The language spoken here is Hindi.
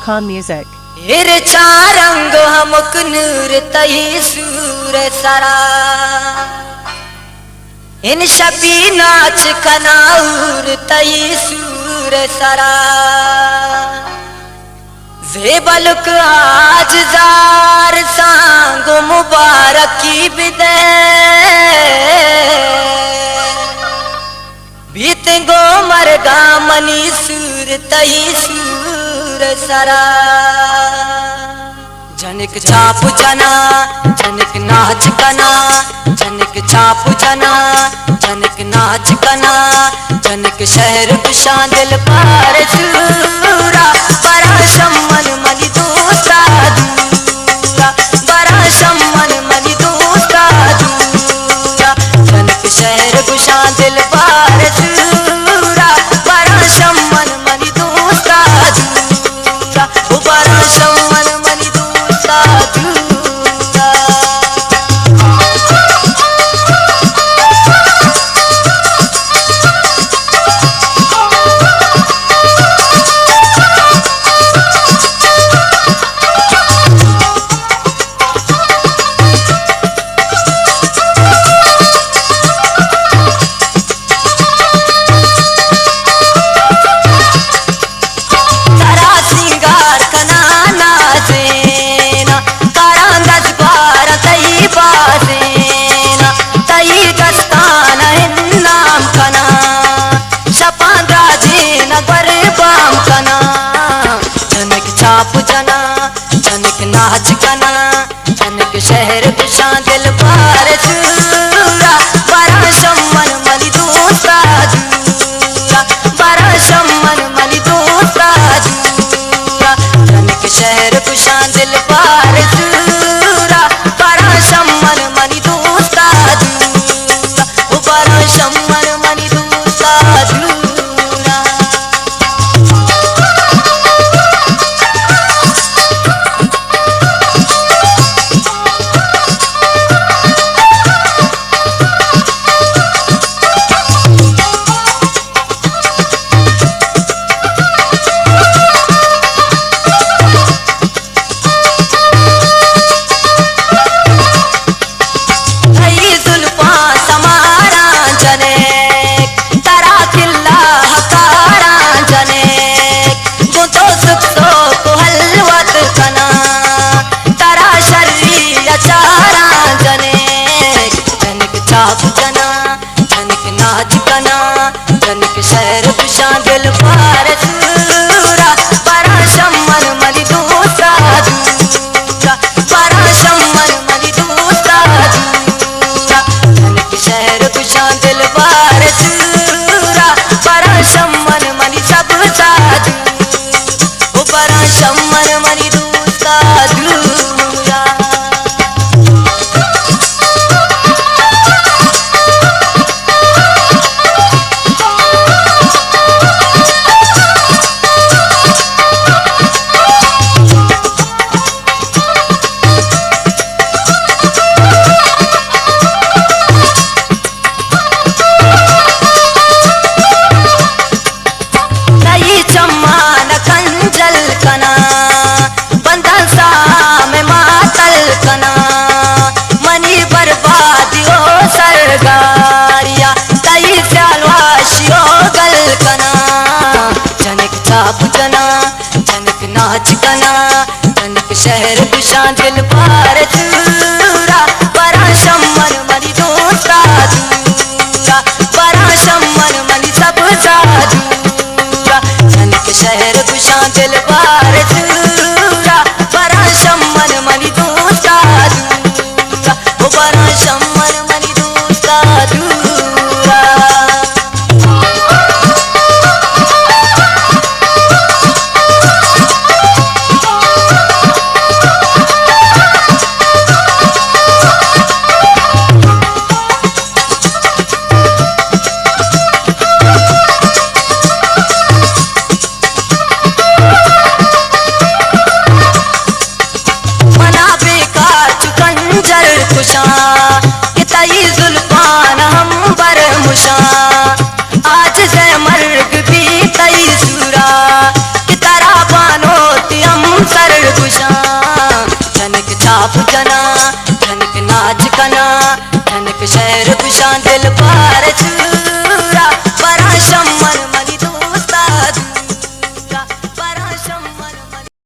Khan Music. हिर चारंग हमक नूर तही सूर सरा इन शबी नाच कनाऊर तही सूर सरा जेबलक आज जार सांगो मुबारकी बिदे बीतगो मरगा मनी सूर तही सूर सरा जनिक छाप जना जनिक नाच कना जनिक छाप जना जनिक नाच कना जनिक शहर कुशां दिल पार सूरा बड़ा शमन मनी दूसरा दूरा बड़ा शमन मनी दूसरा दूरा जनिक शहर कुशां दिल पार सूरा बड़ा शमन मनी दूसरा दूरा बड़ा शमन मनी दूसरा दूरा छाप जना जनिक नाच कना जनिक शहर कुशां दिल पार सूरा बड़ा शमन मनी दूसरा दूरा बड़ा शमन मनी दूसरा दूरा जनिक शहर कुशां दिल पार सूरा बड़ा शमन मनी दूसरा दूरा बड़ा शमन मनी दूसरा दूरा छाप जना जनिक नाच कना जनिक शहर कुशां दिल पार सूरा बड़ा शमन मनी दूसरा दूरा बड़ा शमन मनी दूसरा दूरा जनिक शहर कुशां दिल पार सूरा बड़ा शमन मनी सब साधू बड़ा शमन मनी दूसरा दूरा छाप जना जनिक नाच कना जनिक शहर कुशां दिल पार सूरा बड़ा शमन मनी दूसरा दूरा बड़ा शमन मनी सब दूरा जनिक शहर कुशां दिल पार सूरा बड़ा शमन मनी दूसरा दूरा बड़ा शमन मनी दूसरा दूरा बुझना, जनक नाच कना, जनक शहर बुझा दिल पार चूरा।